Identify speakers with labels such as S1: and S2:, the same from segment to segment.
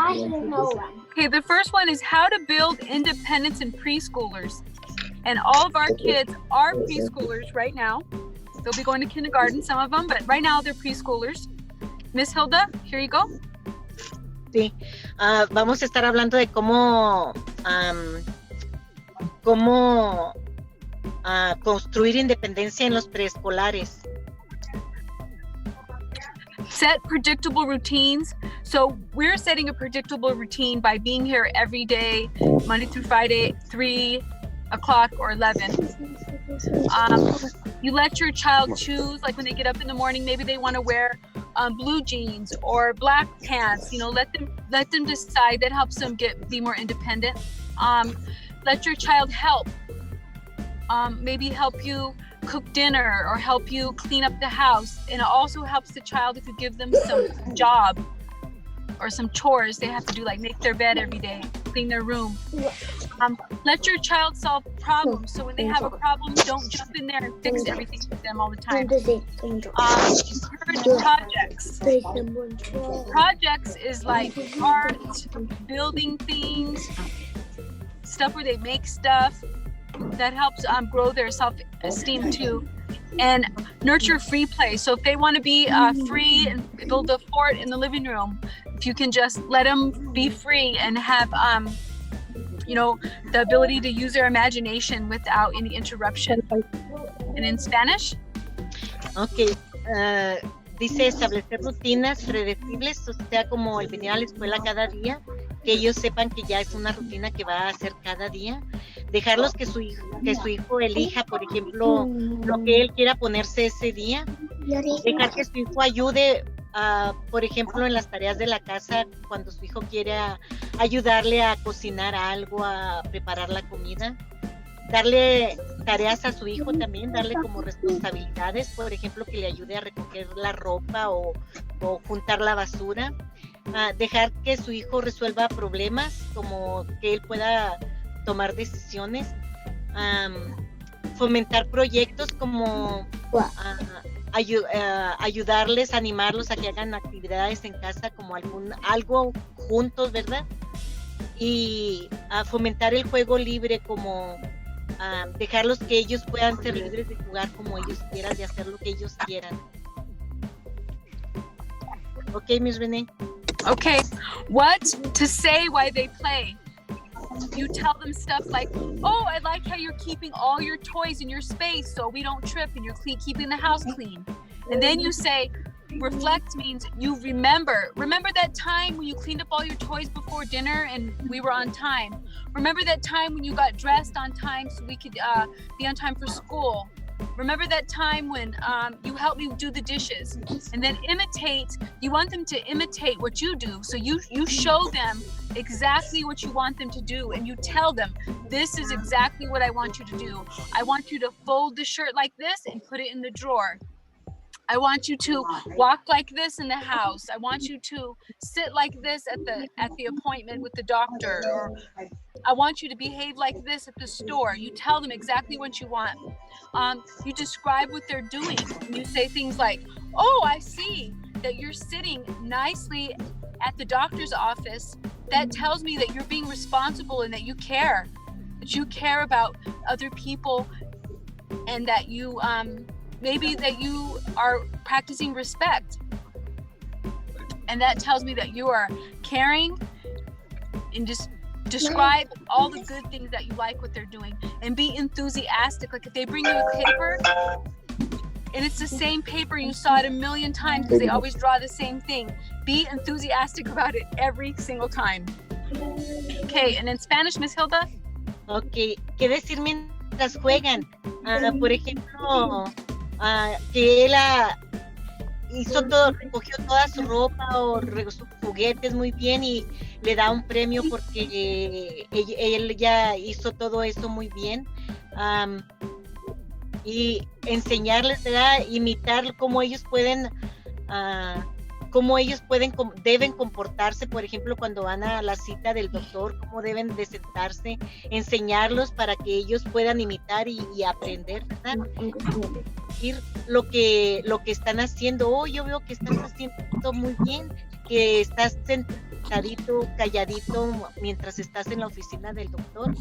S1: Okay, the first one is how to build independence in preschoolers. And all of our kids are preschoolers right now. They'll be going to kindergarten, some of them, but right now they're preschoolers. Miss Hilda, here you go.
S2: Sí, vamos a estar hablando de cómo construir independencia en los preescolares.
S1: Set predictable routines. So we're setting a predictable routine by being here every day, Monday through Friday, 3 o'clock or 11. You let your child choose, like when they get up in the morning, maybe they want to wear blue jeans or black pants. You know, let them decide. That helps them be more independent. Let your child help. Maybe help you cook dinner or help you clean up the house. And it also helps the child if you give them some job or some chores they have to do, like make their bed every day, clean their room. Let your child solve problems. So when they have a problem, don't jump in there and fix everything with them all the time. Encourage projects. Projects is like art, building things, stuff where they make stuff. That helps grow their self-esteem too. And nurture free play. So if they want to be free and build a fort in the living room, if you can just let them be free and have the ability to use their imagination without any interruption. And in Spanish?
S2: Okay. Dice establecer rutinas predecibles, o sea, como el venir a la escuela cada día, que ellos sepan que ya es una rutina que va a hacer cada día. Dejarlos que su hijo elija, por ejemplo, lo que él quiera ponerse ese día. Dejar que su hijo ayude, por ejemplo, en las tareas de la casa, cuando su hijo quiere ayudarle a cocinar algo, a preparar la comida. Darle tareas a su hijo también, darle como responsabilidades, por ejemplo, que le ayude a recoger la ropa o juntar la basura. Dejar que su hijo resuelva problemas, como que él pueda tomar decisiones. Fomentar proyectos como ayudarles, animarlos a que hagan actividades en casa, como algo juntos, ¿verdad? Y fomentar el juego libre, como dejarlos que ellos puedan ser libres de jugar como ellos quieran, de hacer lo que ellos quieran. Okay, Miss Renee.
S1: Okay, what to say while they play? You tell them stuff like, oh, I like how you're keeping all your toys in your space so we don't trip and you're keeping the house clean. And then you say, reflect means you remember that time when you cleaned up all your toys before dinner and we were on time. Remember that time when you got dressed on time so we could be on time for school. Remember that time when you helped me do the dishes. And then imitate, you want them to imitate what you do. So you show them exactly what you want them to do and you tell them, this is exactly what I want you to do. I want you to fold the shirt like this and put it in the drawer. I want you to walk like this in the house. I want you to sit like this at the appointment with the doctor. Or I want you to behave like this at the store. You tell them exactly what you want. You describe what they're doing. You say things like, oh, I see that you're sitting nicely at the doctor's office. That tells me that you're being responsible and that you care about other people, and that you maybe that you are practicing respect. And that tells me that you are caring, and just describe all the good things that you like what they're doing, and be enthusiastic. Like if they bring you a paper and it's the same paper, you saw it a million times because they always draw the same thing, be enthusiastic about it every single time. Okay, and in Spanish, Miss Hilda?
S2: Okay, ¿qué decir mientras juegan? Por ejemplo, que él hizo todo, recogió toda su ropa o sus juguetes muy bien y le da un premio porque él ya hizo todo eso muy bien. Y enseñarles, ¿verdad? Imitar cómo ellos deben comportarse, por ejemplo, cuando van a la cita del doctor, cómo deben de sentarse, enseñarlos para que ellos puedan imitar y aprender, ¿verdad? corregir lo que están haciendo. Oh, yo veo que estás haciendo muy bien, que estás sentadito, calladito mientras estás en la oficina del doctor.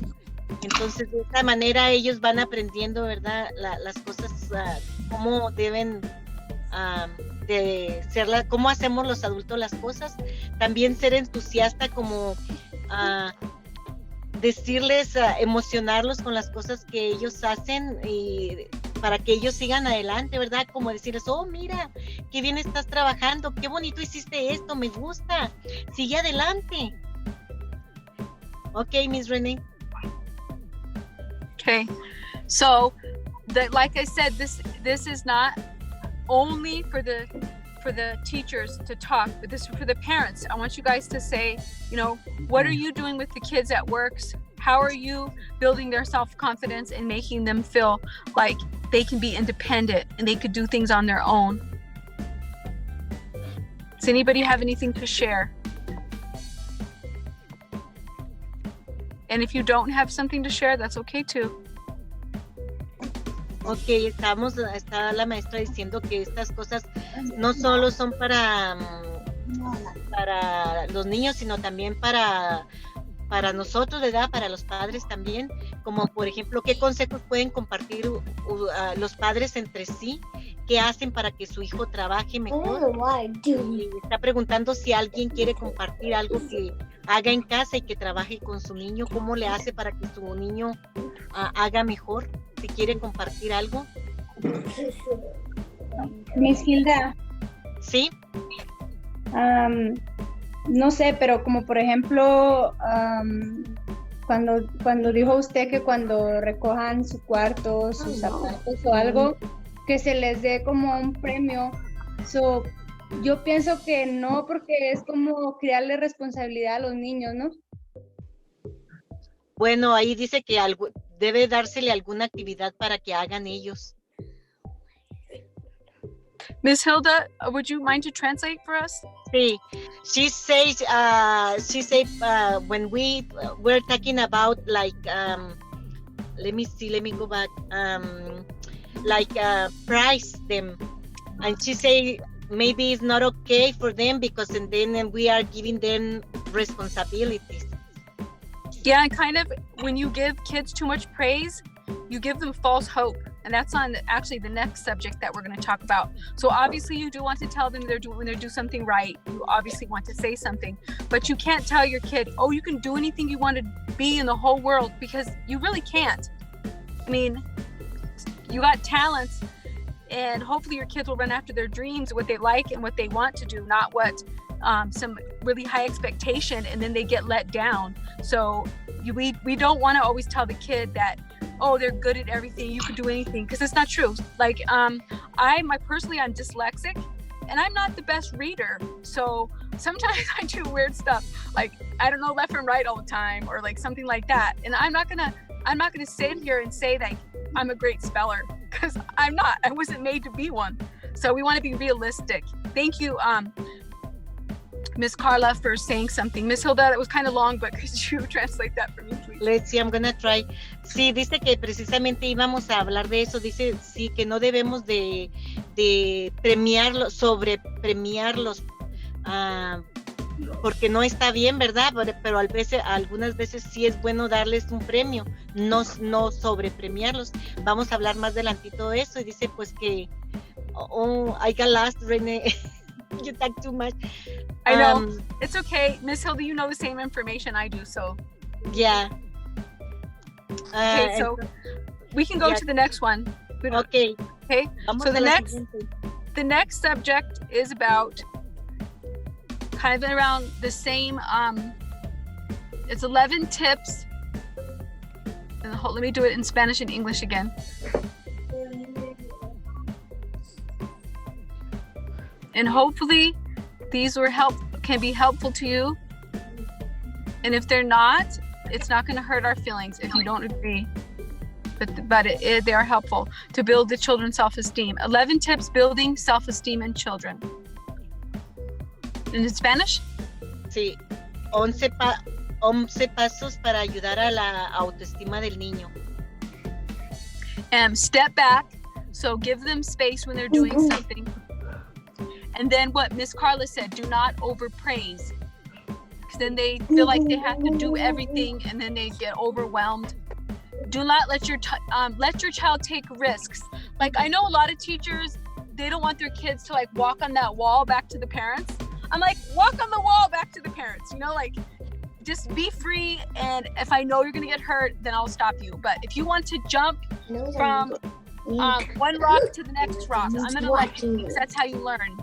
S2: Entonces, de esta manera ellos van aprendiendo, ¿verdad? Las cosas, cómo deben de ser, cómo hacemos los adultos las cosas. También ser entusiasta, como decirles, emocionarlos con las cosas que ellos hacen y para que ellos sigan adelante, ¿verdad? Como decirles, oh, mira, qué bien estás trabajando, qué bonito hiciste esto, me gusta, sigue adelante. Okay, Miss Renee.
S1: Okay, so like I said, this is not only for the teachers to talk, but this is for the parents. I want you guys to say, you know, what are you doing with the kids at works? How are you building their self-confidence and making them feel like they can be independent and they could do things on their own? Does anybody have anything to share? And if you don't have something to share, that's okay too.
S2: Ok, está la maestra diciendo que estas cosas no solo son para los niños, sino también para nosotros, ¿verdad? Para los padres también, como por ejemplo, ¿qué consejos pueden compartir los padres entre sí? ¿Qué hacen para que su hijo trabaje mejor? Y está preguntando si alguien quiere compartir algo que haga en casa y que trabaje con su niño, ¿cómo le hace para que su niño haga mejor? Si quiere compartir algo.
S3: Miss Hilda.
S2: Sí.
S3: No sé, pero como por ejemplo, cuando dijo usted que cuando recojan su cuarto, sus zapatos o algo, que se les dé como un premio. So, yo pienso que no, porque es como crearle responsabilidad a los niños, ¿no?
S2: Bueno, ahí dice que debe dársele alguna actividad para que hagan ellos.
S1: Miss Hilda, would you mind to translate for us?
S2: Sí, she says when we're talking about like let me go back, like price them, and she say maybe it's not okay for them because then we are giving them responsibilities.
S1: Yeah, and kind of when you give kids too much praise, you give them false hope. And that's on actually the next subject that we're going to talk about. So obviously you do want to tell them when they do something right. You obviously want to say something, but you can't tell your kid, oh, you can do anything you want to be in the whole world, because you really can't. I mean, you got talents, and hopefully your kids will run after their dreams, what they like and what they want to do, not what some really high expectation and then they get let down. So we don't want to always tell the kid that, oh, they're good at everything, you can do anything, because it's not true. Like I'm dyslexic and I'm not the best reader, so sometimes I do weird stuff, like I don't know left and right all the time, or like something like that, and I'm not gonna sit here and say that I'm a great speller, because I'm not. I wasn't made to be one. So we want to be realistic. Thank you, Miss Carla, for saying something. Miss Hilda, that was kind of long, but could you translate that for me, please?
S2: Let's see, I'm gonna try. Sí, dice que precisamente íbamos a hablar de eso. Dice, sí, que no debemos de premiarlos, sobre premiarlos, porque no está bien, ¿verdad? Pero algunas veces sí es bueno darles un premio, no sobre premiarlos. Vamos a hablar más adelantito de eso. Y dice pues que, oh, I got lost, Renee. You talk too much.
S1: I know. It's okay. Miss Hilda, you know the same information I do, so.
S2: Yeah.
S1: Okay, so we can go to the next one.
S2: Okay.
S1: Okay. So the next subject is about kind of around the same, it's 11 tips. And let me do it in Spanish and English again. And hopefully these can be helpful to you. And if they're not, it's not going to hurt our feelings if you don't agree. But they are helpful to build the children's self-esteem. 11 tips building self-esteem in children. In Spanish?
S2: Sí, 11 pasos para ayudar a la autoestima del niño.
S1: Step back. So give them space when they're doing something. And then what Miss Carla said, do not overpraise. Because then they feel like they have to do everything and then they get overwhelmed. Do not let your child take risks. Like, I know a lot of teachers, they don't want their kids to like walk on that wall back to the parents. I'm like, walk on the wall back to the parents, you know, like just be free. And if I know you're gonna get hurt, then I'll stop you. But if you want to jump from one rock to the next rock, I'm gonna let you, because that's how you learn.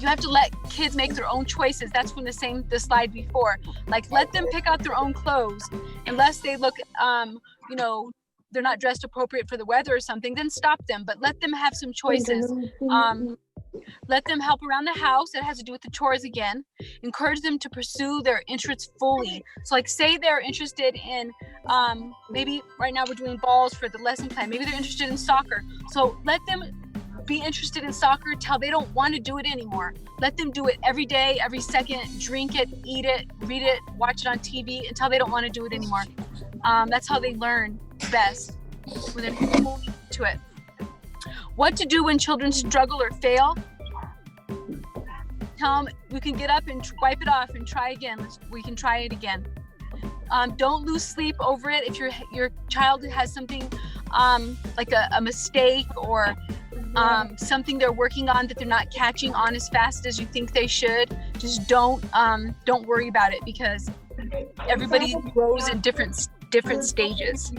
S1: You have to let kids make their own choices. That's from the slide before. Like, let them pick out their own clothes, unless they look, you know, they're not dressed appropriate for the weather or something, then stop them, but let them have some choices. Let them help around the house. It has to do with the chores again. Encourage them to pursue their interests fully. So like, say they're interested in, maybe right now we're doing balls for the lesson plan. Maybe they're interested in soccer. So let them be interested in soccer till they don't want to do it anymore. Let them do it every day, every second, drink it, eat it, read it, watch it on TV until they don't want to do it anymore. That's how they learn best, when they're fully into it. What to do when children struggle or fail? Tell them we can get up and wipe it off and try again. We can try it again. Don't lose sleep over it. If your child has something like a mistake or something they're working on that they're not catching on as fast as you think they should, just don't worry about it, because everybody grows in different stages.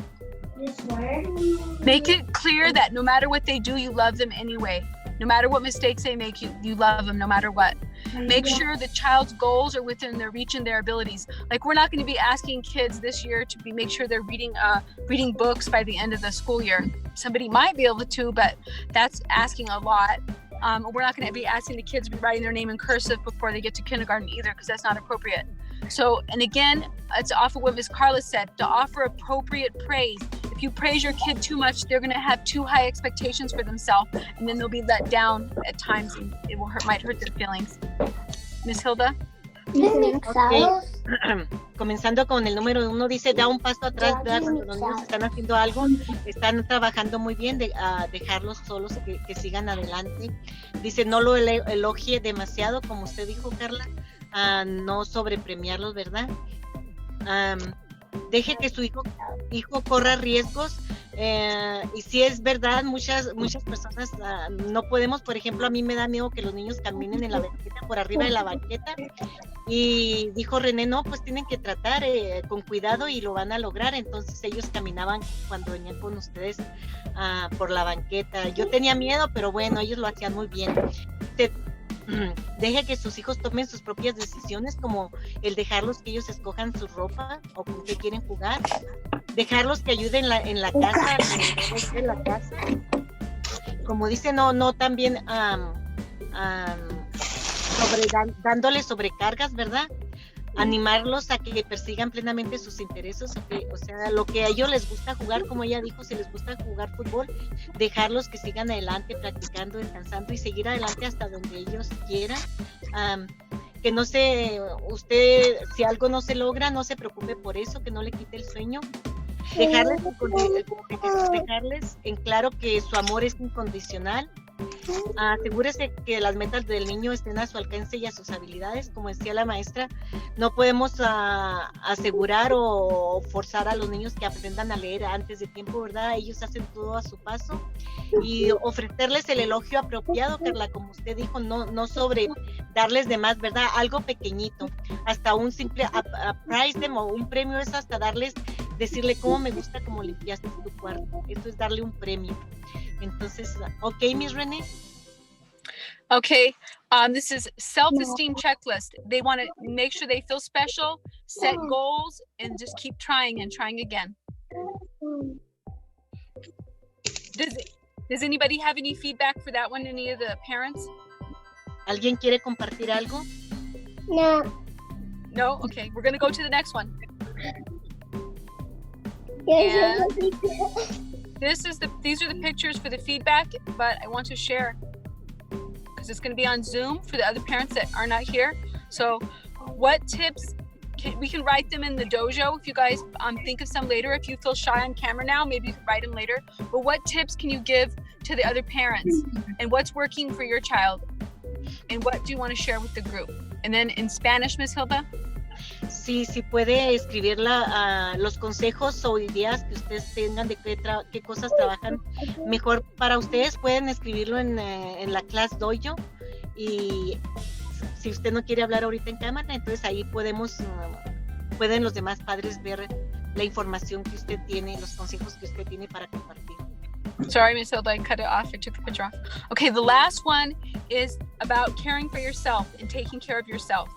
S1: Make it clear that no matter what they do, you love them anyway. No matter what mistakes they make, you love them no matter what. Make sure the child's goals are within their reach and their abilities. Like, we're not going to be asking kids this year to make sure they're reading books by the end of the school year. Somebody might be able to, but that's asking a lot. We're not going to be asking the kids to be writing their name in cursive before they get to kindergarten either, because that's not appropriate. So, and again, it's off of what Ms. Carla said, to offer appropriate praise. If you praise your kid too much, they're going to have too high expectations for themselves, and then they'll be let down at times, and it might hurt their feelings. Ms. Hilda?
S2: Okay. Comenzando con el número 1, dice, da un paso atrás, ¿verdad? Cuando los niños están haciendo algo, están trabajando muy bien, dejarlos solos, que sigan adelante. Dice, no lo elogie demasiado, como usted dijo, Carla, no sobrepremiarlos, ¿verdad? Deje que su hijo corra riesgos, y si es verdad, muchas personas no podemos. Por ejemplo, a mí me da miedo que los niños caminen en la banqueta, por arriba de la banqueta, y dijo René, no, pues tienen que tratar con cuidado y lo van a lograr. Entonces ellos caminaban cuando venían con ustedes por la banqueta. Yo tenía miedo, pero bueno, ellos lo hacían muy bien. Deje que sus hijos tomen sus propias decisiones, como el dejarlos que ellos escojan su ropa o con qué quieren jugar, dejarlos que ayuden en la casa, en la casa. Como dice, no también dándoles sobrecargas, ¿verdad? Animarlos a que persigan plenamente sus intereses, o sea, lo que a ellos les gusta jugar, como ella dijo, si les gusta jugar fútbol, dejarlos que sigan adelante, practicando, descansando y seguir adelante hasta donde ellos quieran. Que no usted, si algo no se logra, no se preocupe por eso, que no le quite el sueño. Dejarles en claro que su amor es incondicional. Asegúrese que las metas del niño estén a su alcance y a sus habilidades. Como decía la maestra, no podemos asegurar o forzar a los niños que aprendan a leer antes de tiempo, ¿verdad? Ellos hacen todo a su paso, y ofrecerles el elogio apropiado, Carla, como usted dijo, no sobre darles de más, ¿verdad? Algo pequeñito, hasta un simple prize them, o un premio, es hasta decirle cómo me gusta cómo limpiaste tu cuarto. Esto es darle un premio. Entonces, okay, Miss Renee.
S1: Okay, this is self-esteem checklist. They want to make sure they feel special, set goals, and just keep trying and trying again. Does anybody have any feedback for that one? Any of the parents?
S2: ¿Alguien quiere compartir algo?
S3: No.
S1: No? Okay, we're going to go to the next one.
S3: And
S1: these are the pictures for the feedback, but I want to share because it's going to be on Zoom for the other parents that are not here. So what tips we can write them in the dojo. If you guys think of some later, if you feel shy on camera now, maybe you can write them later. But what tips can you give to the other parents? And what's working for your child? And what do you want to share with the group? And then in Spanish, Ms. Hilda?
S2: Sí, sí puede escribir los consejos o ideas que ustedes tengan de qué cosas trabajan mejor para ustedes. Pueden escribirlo en la class dojo, y si usted no quiere hablar ahorita en cámara, entonces ahí pueden los demás padres ver la información que usted tiene, los consejos que usted tiene para compartir.
S1: Sorry, Ms. Hilda, I cut it off. I took the picture off. Okay, the last one is about caring for yourself and taking care of yourself.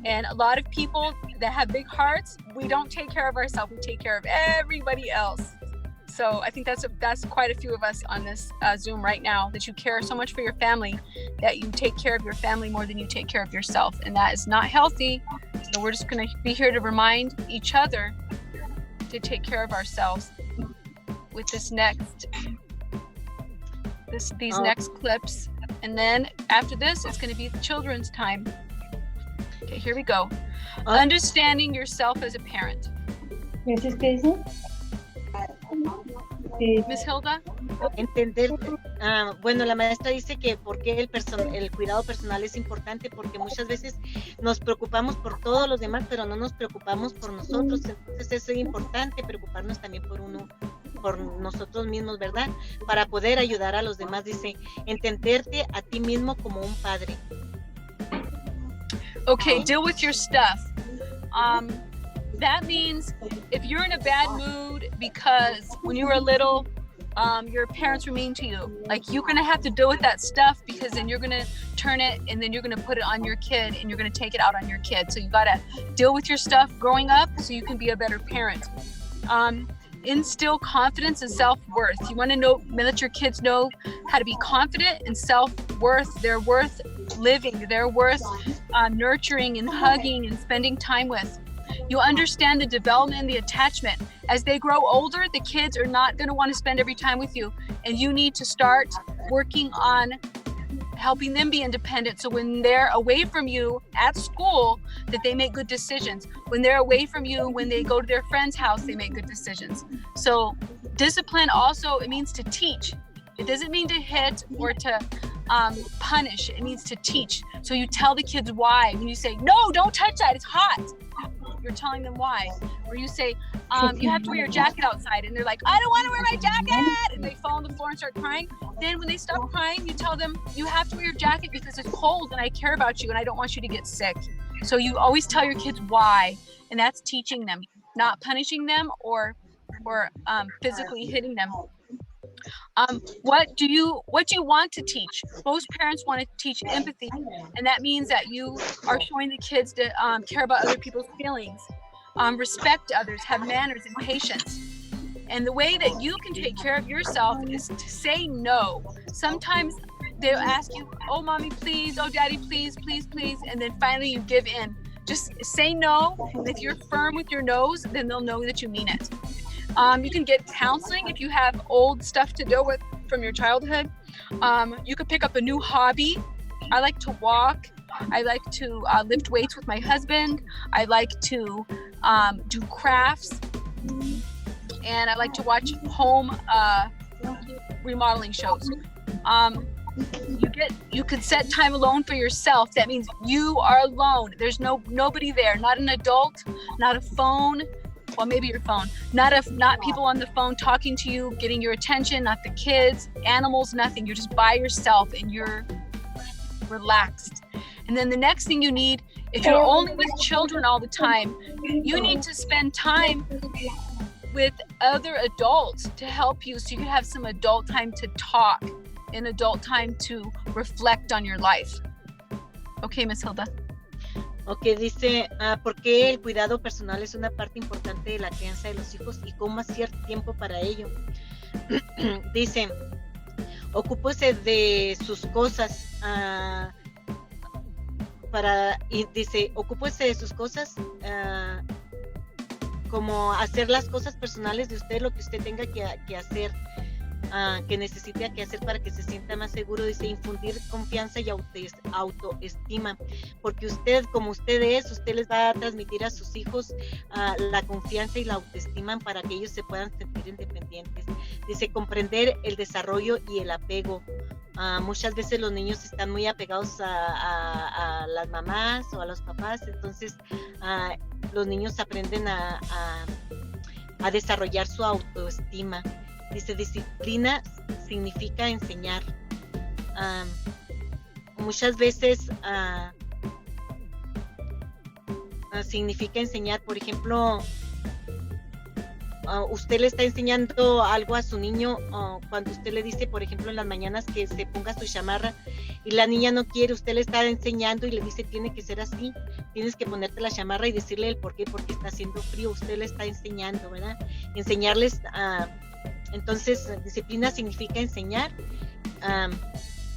S1: And a lot of people that have big hearts, we don't take care of ourselves. We take care of everybody else. So I think that's quite a few of us on this Zoom right now, that you care so much for your family that you take care of your family more than you take care of yourself. And that is not healthy. So we're just going to be here to remind each other to take care of ourselves with these next clips. And then after this, it's going to be children's time. Okay, here we go. Understanding yourself as a parent.
S3: ¿Eso es qué dice?
S1: Miss Hilda?
S2: Entender, bueno, la maestra dice que por qué el cuidado personal es importante, porque muchas veces nos preocupamos por todos los demás, pero no nos preocupamos por nosotros. Entonces eso es importante, preocuparnos también por nosotros mismos, ¿verdad? Para poder ayudar a los demás. Dice, entenderte a ti mismo como un padre.
S1: Okay, deal with your stuff. That means if you're in a bad mood because when you were little, your parents were mean to you, like you're gonna have to deal with that stuff, because then you're gonna turn it and then you're gonna put it on your kid and you're gonna take it out on your kid. So you gotta deal with your stuff growing up so you can be a better parent. Instill confidence and self-worth. You want to let your kids know how to be confident and self-worth. They're worth living. They're worth nurturing and hugging and spending time with. You understand the development and the attachment. As they grow older, the kids are not going to want to spend every time with you, and you need to start working on helping them be independent, so when they're away from you at school, that they make good decisions. When they're away from you, when they go to their friend's house, they make good decisions. So discipline also, it means to teach. It doesn't mean to hit or to punish. It means to teach. So you tell the kids why. When you say, no, don't touch that, it's hot, you're telling them why. Or you say, you have to wear your jacket outside, and they're like, I don't want to wear my jacket, and they fall on the floor and start crying. Then when they stop crying, you tell them, you have to wear your jacket because it's cold and I care about you and I don't want you to get sick. So you always tell your kids why, and that's teaching them, not punishing them or physically hitting them. What do you want to teach? Most parents want to teach empathy, and that means that you are showing the kids to care about other people's feelings, respect others, have manners and patience. And the way that you can take care of yourself is to say no. Sometimes they'll ask you, oh, mommy, please, oh, daddy, please, please, please, and then finally you give in. Just say no, and if you're firm with your no's, then they'll know that you mean it. You can get counseling if you have old stuff to deal with from your childhood. You could pick up a new hobby. I like to walk. I like to lift weights with my husband. I like to do crafts. And I like to watch home remodeling shows. You could set time alone for yourself. That means you are alone. There's nobody there, not an adult, not a phone. Well, maybe your phone, not people on the phone talking to you, getting your attention, not the kids, animals, nothing. You're just by yourself and you're relaxed. And then the next thing you need, if you're only with children all the time, you need to spend time with other adults to help you, so you can have some adult time to talk and adult time to reflect on your life. Okay, Miss Hilda.
S2: Ok, dice, ¿por qué el cuidado personal es una parte importante de la crianza de los hijos y cómo hacer tiempo para ello? Dice, ocúpese de sus cosas, ocúpese de sus cosas, como hacer las cosas personales de usted, lo que usted tenga que hacer. que necesita que hacer para que se sienta más seguro. Dice infundir confianza y autoestima, porque usted, como usted es, usted les va a transmitir a sus hijos la confianza y la autoestima para que ellos se puedan sentir independientes. Dice comprender el desarrollo y el apego. Muchas veces los niños están muy apegados a las mamás o a los papás, entonces los niños aprenden a desarrollar su autoestima. Dice disciplina significa enseñar. Muchas veces significa enseñar, por ejemplo, usted le está enseñando algo a su niño cuando usted le dice, por ejemplo, en las mañanas que se ponga su chamarra y la niña no quiere, usted le está enseñando y le dice tiene que ser así, tienes que ponerte la chamarra y decirle el por qué, porque está haciendo frío, usted le está enseñando, ¿verdad? Enseñarles entonces disciplina significa enseñar,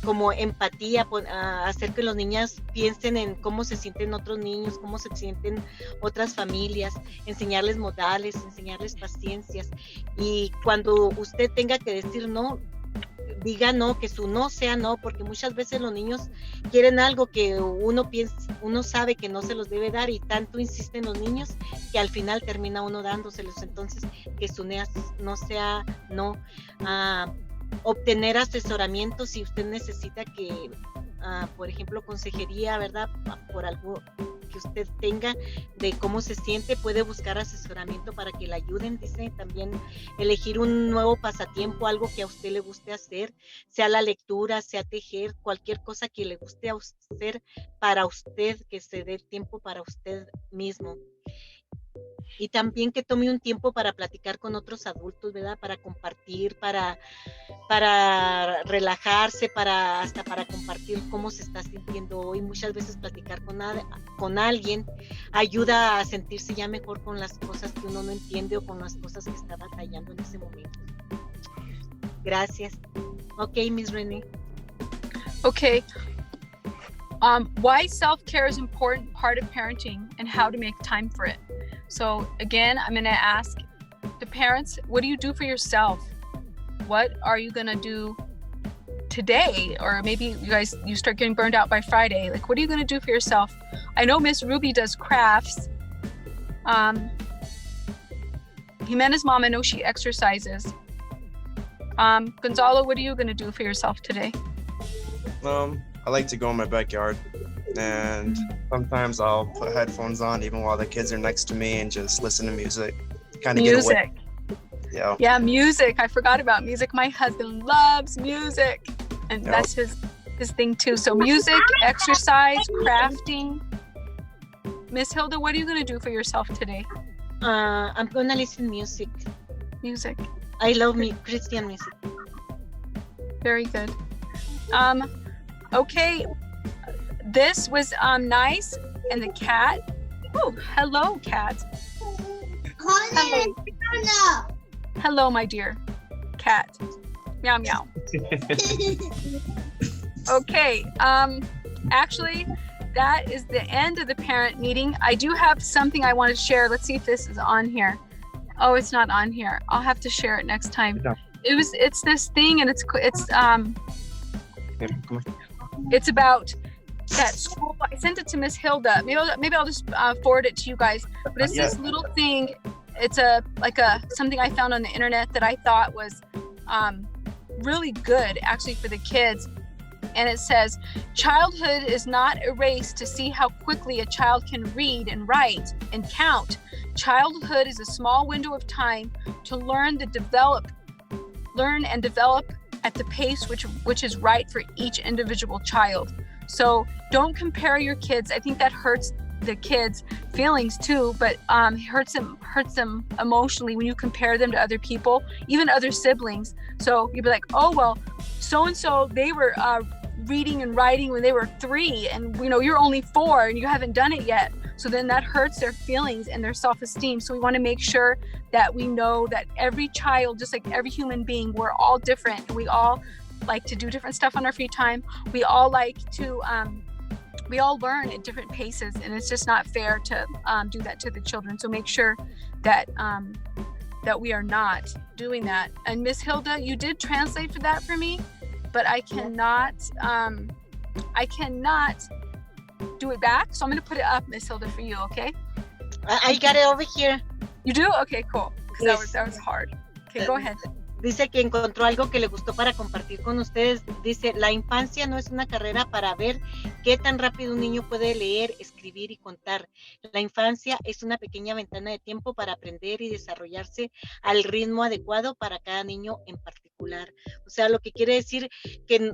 S2: como empatía, hacer que los niños piensen en cómo se sienten otros niños, cómo se sienten otras familias, enseñarles modales, enseñarles paciencias, y cuando usted tenga que decir no, diga no, que su no sea no, porque muchas veces los niños quieren algo que uno sabe que no se los debe dar y tanto insisten los niños que al final termina uno dándoselos. Entonces que su no sea no. Obtener asesoramiento si usted necesita que, por ejemplo, consejería, ¿verdad? Por algo que usted tenga de cómo se siente, puede buscar asesoramiento para que le ayuden. Dice también elegir un nuevo pasatiempo, algo que a usted le guste hacer, sea la lectura, sea tejer, cualquier cosa que le guste a usted, para usted, que se dé tiempo para usted mismo. Y también que tome un tiempo para platicar con otros adultos, ¿verdad? Para compartir, para relajarse, hasta para compartir cómo se está sintiendo hoy. Muchas veces platicar con alguien ayuda a sentirse ya mejor con las cosas que uno no entiende o con las cosas que está batallando en ese momento. Gracias. Ok, Miss Renee.
S1: Okay. Why self-care is an important part of parenting and how to make time for it. So again, I'm going to ask the parents, what do you do for yourself? What are you going to do today? Or maybe you start getting burned out by Friday. Like, what are you going to do for yourself? I know Miss Ruby does crafts. Jimena's mom, I know she exercises. Gonzalo, what are you going to do for yourself today?
S4: I like to go in my backyard, and sometimes I'll put headphones on even while the kids are next to me and just listen to music. Kind of get away. Yeah. Yeah, music. I forgot about music. My husband loves music, and that's his thing too. So music, exercise, crafting. Miss Hilda, what are you going to do for yourself today?
S2: I'm going to listen music.
S1: Music.
S2: I love Christian music.
S1: Very good. Okay, this was nice. And the cat. Oh, hello, cat. Hello. Hello, my dear cat. Meow meow. Okay. Actually, that is the end of the parent meeting. I do have something I want to share. Let's see if this is on here. Oh, it's not on here. I'll have to share it next time. It's this thing, and it's about that school. I sent it to Miss Hilda. Maybe I'll just forward it to you guys. But it's this little thing. It's something I found on the internet that I thought was really good, actually, for the kids. And it says, childhood is not a race to see how quickly a child can read and write and count. Childhood is a small window of time to learn and develop at the pace which is right for each individual child. So don't compare your kids. I think that hurts the kids' feelings too, but hurts them emotionally when you compare them to other people, even other siblings. So you'd be like, oh well, so and so, they were reading and writing when they were 3, and you're only 4 and you haven't done it yet. So then that hurts their feelings and their self-esteem. So we want to make sure that we know that every child, just like every human being, we're all different, and we all like to do different stuff on our free time. We all like to we all learn at different paces, and it's just not fair to do that to the children. So make sure that that we are not doing that. And Miss Hilda, you did translate for that for me, but I cannot do it back. So I'm going to put it up, Miss Hilda, for you, okay?
S2: I got it over here.
S1: You do? Okay, cool. Because that was hard. Okay, go ahead.
S2: Dice que encontró algo que le gustó para compartir con ustedes. Dice, la infancia no es una carrera para ver qué tan rápido un niño puede leer, escribir y contar. La infancia es una pequeña ventana de tiempo para aprender y desarrollarse al ritmo adecuado para cada niño en particular. O sea, lo que quiere decir que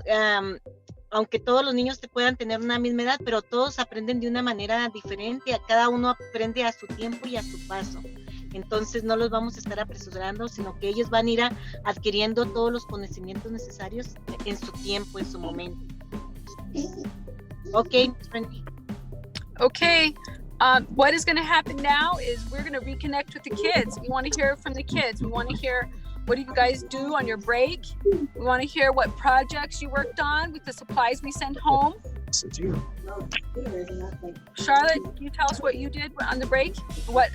S2: aunque todos los niños puedan tener una misma edad, pero todos aprenden de una manera diferente. Cada uno aprende a su tiempo y a su paso. Entonces no los vamos a estar apresurando, sino que ellos van a ir adquiriendo todos los conocimientos necesarios en su tiempo, en su momento. Okay, Frankie.
S1: Okay. What is going to happen now is we're going to reconnect with the kids. We want to hear from the kids. We want to hear what do you guys do on your break. We want to hear what projects you worked on with the supplies we sent home. Charlotte, can you tell us what you did on the break? What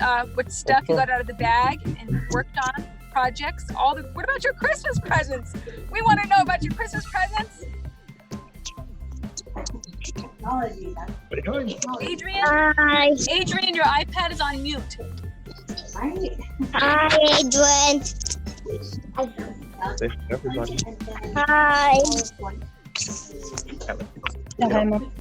S1: stuff you got out of the bag and worked on? Projects? What about your Christmas presents? We want to know about your Christmas presents. Adrian?
S5: Hi.
S1: Adrian, your iPad is on mute.
S5: Hi, Adrian.
S4: Everybody.
S5: Hi.
S3: Hi, Mom.